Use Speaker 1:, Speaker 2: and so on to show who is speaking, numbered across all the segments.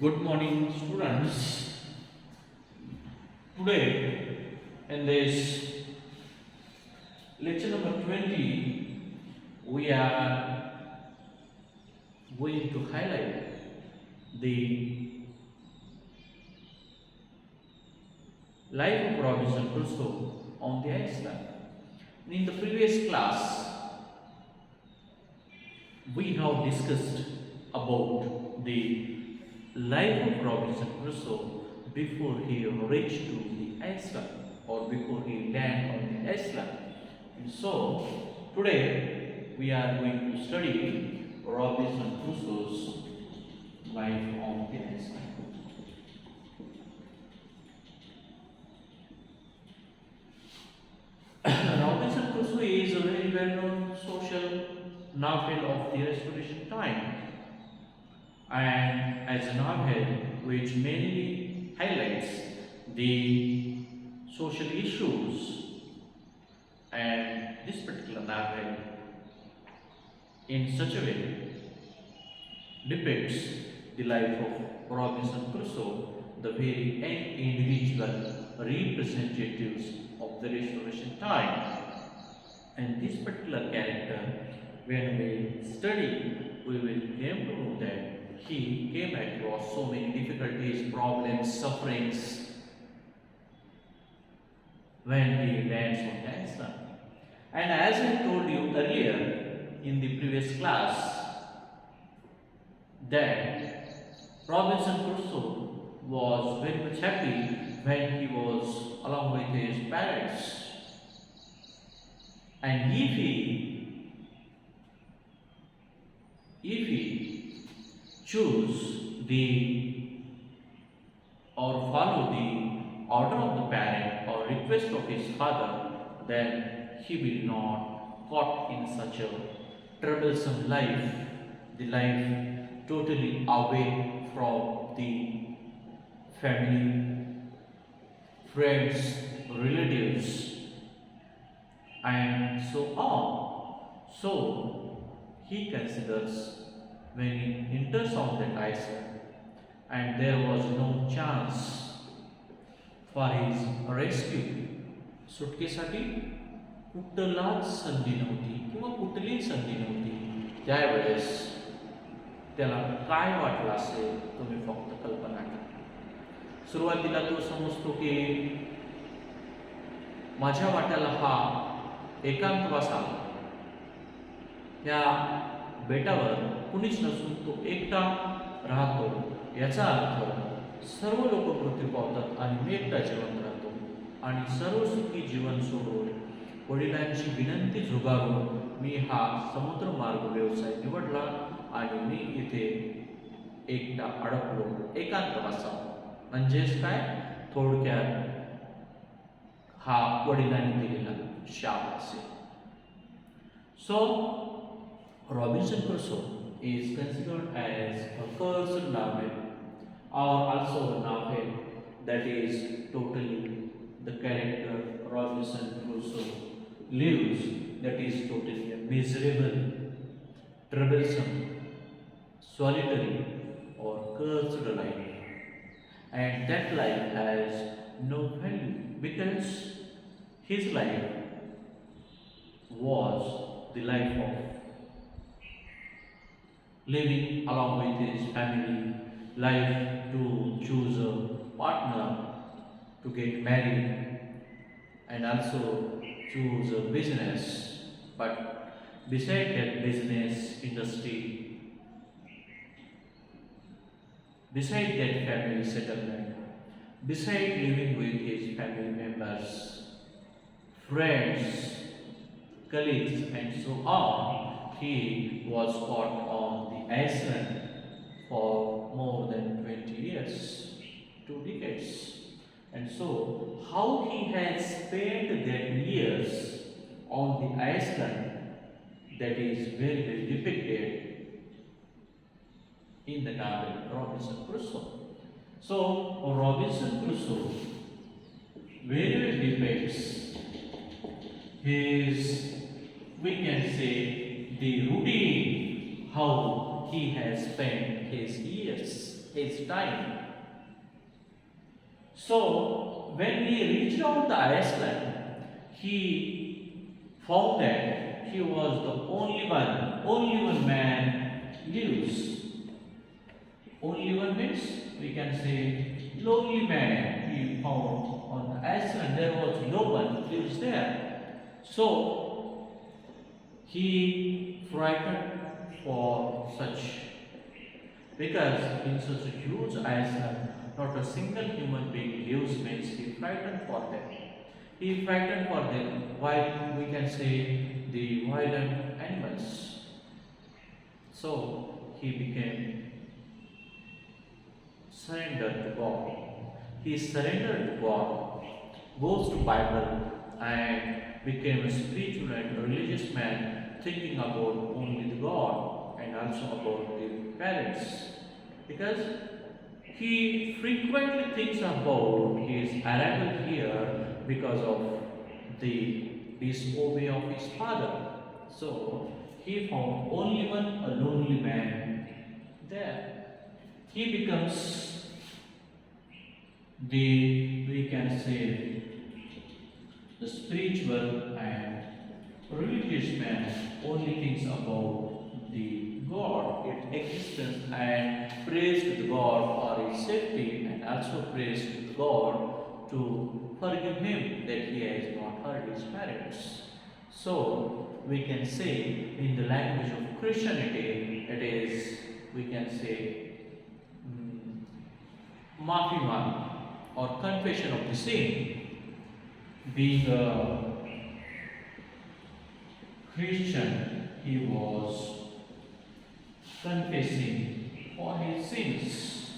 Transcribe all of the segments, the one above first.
Speaker 1: Good morning, students. Today, in this lecture number 20, we are going to highlight the life of Robinson Crusoe on the Iceland. In the previous class, we have discussed about the life of Robinson Crusoe before he reached to the Iceland or before he landed on the Iceland. And so today we are going to study Robinson Crusoe's life on the Iceland. Robinson Crusoe is a very well-known social novel of the Restoration time, and as a novel which mainly highlights the social issues, and this particular novel in such a way depicts the life of Robinson Crusoe, the very young individual representatives of the Restoration time. And this particular character, when we study, we will came to know that he came across so many difficulties, problems, sufferings when he lands on the Iceland. And as I told you earlier in the previous class, that Robinson Crusoe was very much happy when he was along with his parents. And if he choose the or follow the order of the parent or request of his father, then he will not caught in such a troublesome life, the life totally away from the family, friends, relatives, and so on. So he considers when he enters on that Iceland, and there was no chance for his rescue. सुटकेसाठी कुठलाच संधी नव्हती किंवा कुठलीही संधी नव्हती. त्यावेळेस त्याला काय वाटलं असेल तुम्ही फक्त कल्पना करा. सुरुवातीला तो समजतो की माझ्या वाट्याला हा एकांतवास आला. या बेटावर कुणीच नसून तो एकटा राहतो. याचा अर्थ सर्व लोक मृत्यू पावतात आणि मी एकटा जिवंत राहतो. आणि सर्व सुखी जीवन सोडून वडिलांची विनंती झुगारून मी हा समुद्रमार्ग व्यवसाय निवडला आणि मी इथे एकटा अडकलो एकांतवासात. म्हणजेच काय, थोडक्यात हा वडिलांनी दिलेला शाप असेल. So Robinson Crusoe is considered as a cursed novel, or also a novel that is totally the character Robinson Crusoe lives, that is totally a miserable, troublesome, solitary or cursed life. And that life has no value because his life was the life of living along with his family, life to choose a partner, to get married, and also choose a business. But beside that business industry, beside that family settlement, beside living with his family members, friends, colleagues, and so on, he was caught on the Iceland for more than 20 years, 2 decades. And so, how he has spent that years on the Iceland, that is very well depicted in the novel Robinson Crusoe. So, Robinson Crusoe very well depicts his, we can say, the routine, how he has spent his years. his time. So when he reached out the Iceland, he found that he was the only one man lives. Only one means we can say lonely man he found on the Iceland. There was no one lives there. So he frightened for such, because in such a huge Iceland, not a single human being lives means he frightened for them. He frightened for them while we can say the violent animals. So he became surrendered to God. He surrendered to God, goes to Bible and became a spiritual and religious man, thinking about only the God and also about the parents. Because he frequently thinks about his arrival here because of the disobey of his father. So he found only one a lonely man there. He becomes the, we can say, the spiritual and religious man, only thinks about the God, its existence, and prays to the God for his safety, and also prays to the God to forgive him that he has not hurt his parents. So we can say in the language of Christianity, it is, we can say, Mafiman or confession of the sin. Being a Christian, he was confessing for his sins.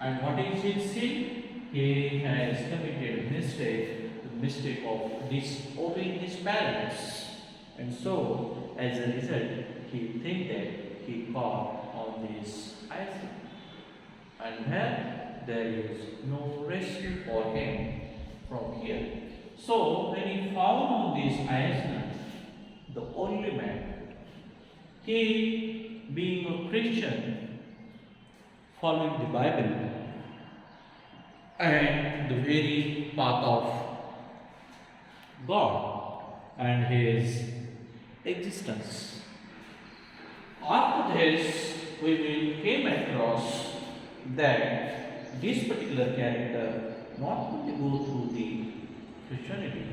Speaker 1: And what is his sin? He has committed the mistake of disobeying his parents. And so, as a result, he thinks that he caught on this Isaac. And there is no rescue for him from here. So when he found on this Iceland, the only man, he being a Christian, following the Bible and the very path of God and his existence. After this, we will came across that this particular character not only go through the Christianity,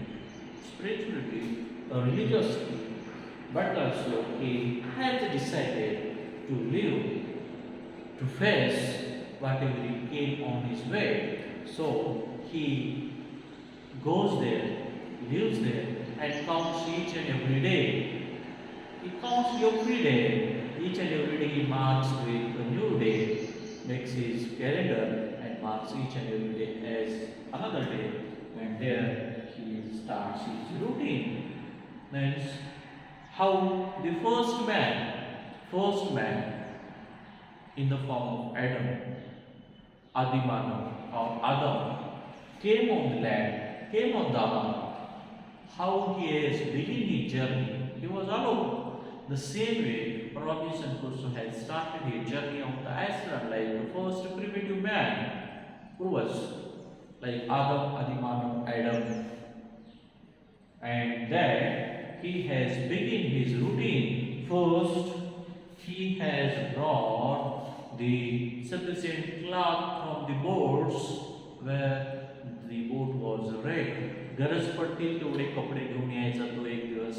Speaker 1: spirituality, or religiosity, but also he has decided to live, to face whatever he came on his way. So he goes there, lives there, and counts each and every day. He counts every day, each and every day he marks with a new day, makes his calendar and marks each and every day as another day, and there he starts his routine. Means how the first man in the form of Adimano or Adam came on the land, came on the earth, how he has begun his journey. He was alone. The same way Robinson Crusoe has started his journey on the Iceland like the first primitive man who was like Adam. And then he has begun his routine. First, he has brought the sufficient cloth from the boats where the boat was wrecked. गरज पडतील तेवढे कपडे घेऊन यायचा तो एक दिवस.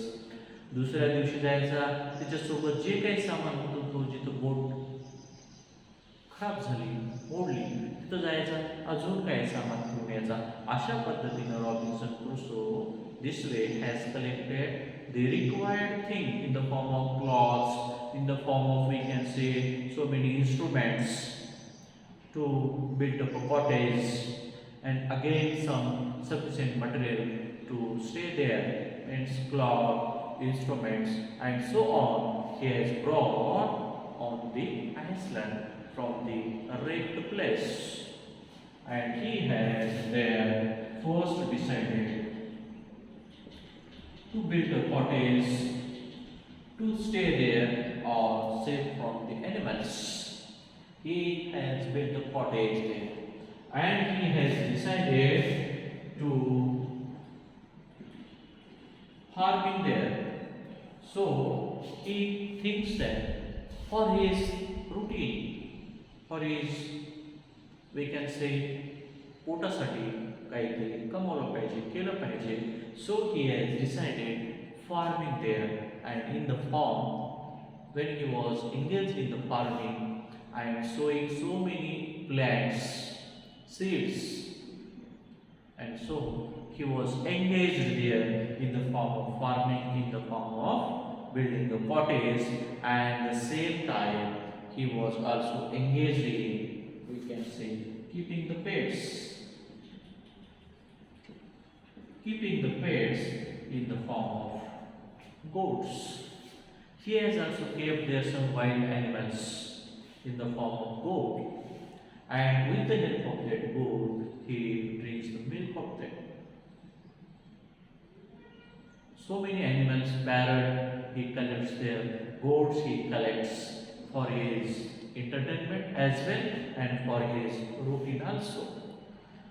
Speaker 1: दुसऱ्या दिवशी जायचा, त्याच्यासोबत जे काही सामान होतं तो जिथं बोट खराब झाली, मोडली, तिथं जायचा, अजून काही सामान घेऊन यायचा. अशा पद्धतीनं Robinson Crusoe this way has collected the required thing in the form of cloths, in the form of, we can say, so many instruments to build up a cottage, and again some sufficient material to stay there, and cloth, instruments, and so on. He has brought on the Iceland from the wrecked place, and he has there first decided to build a cottage, to stay there or safe from the animals. He has built a cottage there, and he has decided to farming there. So he thinks that for his routine, for his, we can say, पोटासाठी काहीतरी कमवलं पाहिजे, केलं पाहिजे. So he has decided farming there, and in the farm, when he was engaged in the farming and sowing so many plants, seeds, and so he was engaged there in the form of farming, in the form of building a cottage, and at the same time he was also engaged in, we can say, keeping the pets. Keeping the pets in the form of goats. He has also kept there some wild animals in the form of goat, and with the help of that goat, he drinks the milk of them. So many animals, parrot he collects there, goats he collects for his entertainment as well and for his routine also.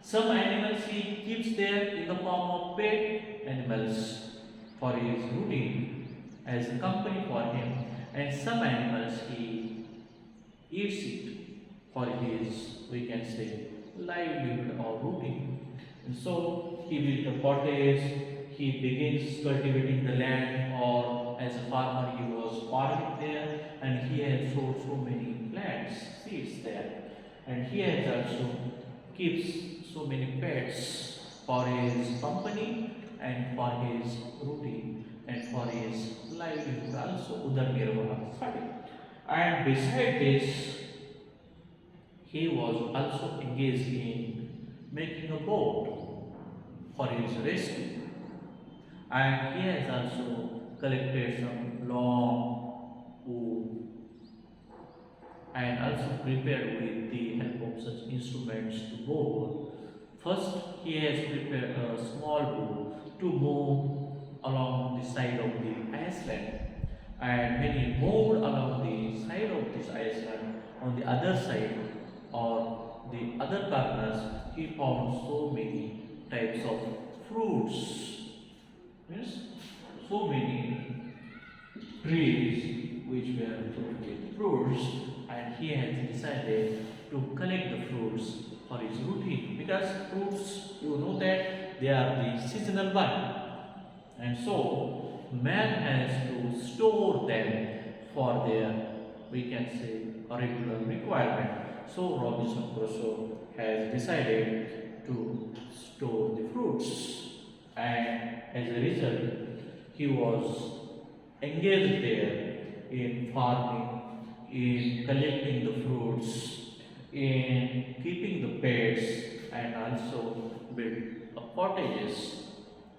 Speaker 1: Some animals he keeps there in the form of pet animals for his routine as a company for him, and some animals he eats it for his, we can say, livelihood or routine. And so he built a cottage, he begins cultivating the land, or as a farmer he was farming there, and he has sowed so many plants, seeds there, and he has also keeps so many pets for his company and for his routine and for his livelihood also, udarnirvahaसाठी. And beside this, he was also engaged in making a boat for his rescue, and he has also collected some long wood and also prepared with the help of such instruments to boat. First, he has prepared a small boat to move along the side of the Iceland, and when he moved along the side of this Iceland, on the other side or the other corners, he found so many types of fruits. Yes, so many trees which were filled with fruits, and he has decided to collect the fruits for his routine, because fruits, you know that they are the seasonal one, and so man has to store them for their, we can say, regular requirement. So Robinson Crusoe has decided to store the fruits, and as a result he was engaged there in farming, in collecting the fruits, in keeping the pets, and also built cottages,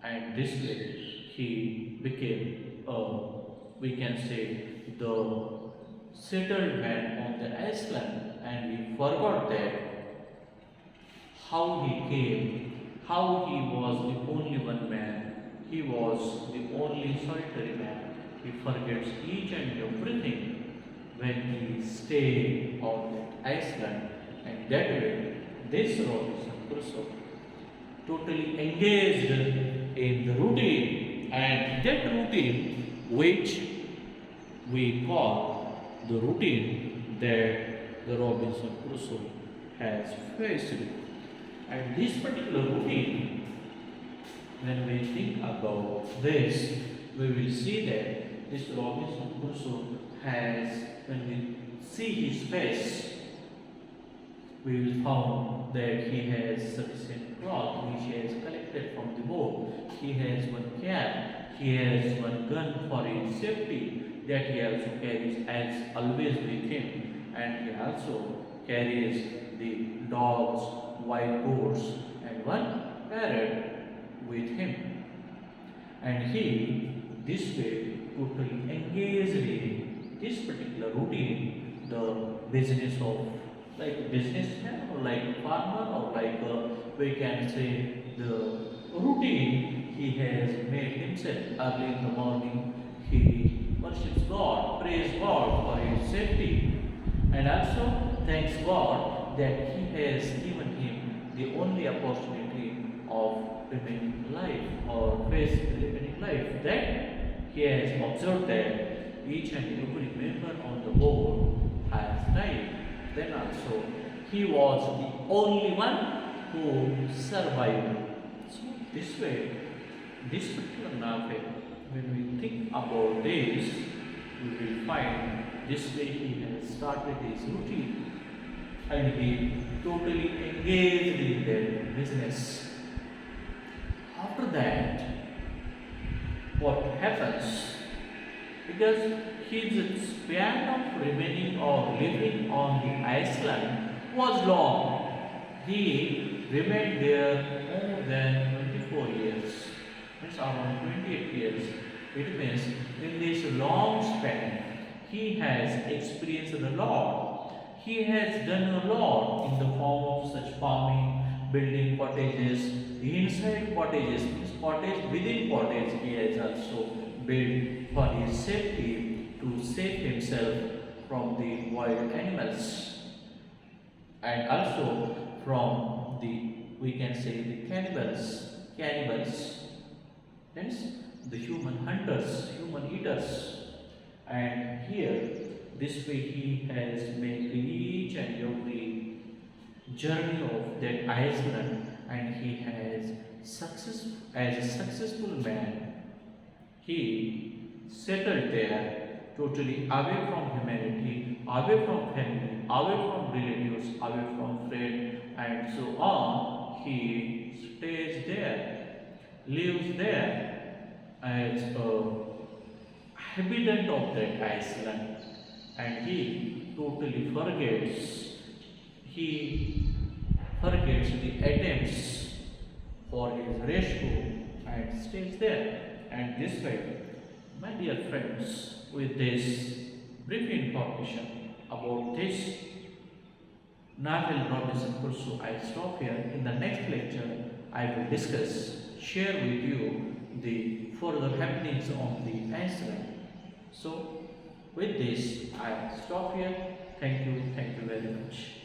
Speaker 1: and this way he became we can say, the settled man on the Iceland, and he forgot that how he came, how he was the only one man, he was the only solitary man. He forgets each and everything when he stayed on that Iceland, and that way this Robinson Crusoe totally engaged in the routine, and that routine which we call the routine that the Robinson Crusoe has faced. And this particular routine, when we think about this, we will see that this Robinson Crusoe has, when we see his face, we will find that he has sufficient cloth which he has collected from the boat. He has one cap, he has one gun for his safety that he also carries as always with him, and he also carries the dogs, wild goats, and one parrot with him. And he, this way, totally engaged in this particular routine, the business of, like a businessman or like a farmer or like a, we can say, the routine he has made himself. Early in the morning he worships God, praise God for his safety, and also thanks God that He has given him the only opportunity of remaining alive or face the remaining life. That he has observed that each and every member on the board has died. Then also he was the only one who survived. So this way, this particular novel, when we think about this, we will find this way he has started his routine and he totally engaged in their business. After that, what happens? Because his span of remaining or living on the Iceland was long. He remained there more than 24 years. Means around 28 years. It means in this long span, he has experienced a lot. He has done a lot in the form of such farming, building cottages, inside cottages, means cottage within cottage. He has also built for his safety to save himself from the wild animals and also from the, we can say, the cannibals, hence the human hunters, human eaters. And here, this way he has made each and every journey of that Iceland, and he has as a successful man, he settled there totally away from humanity, away from family, away from relatives, away from friends, and so on. He stays there, lives there as a habitant of that Iceland, and he forgets the attempts for his rescue and stays there. And this way, my dear friends, with this brief information about this Nathaniel Robinson Crusoe, I stop here. In the next lecture, I will share with you the further happenings on the Iceland. So, with this, I stop here. Thank you very much.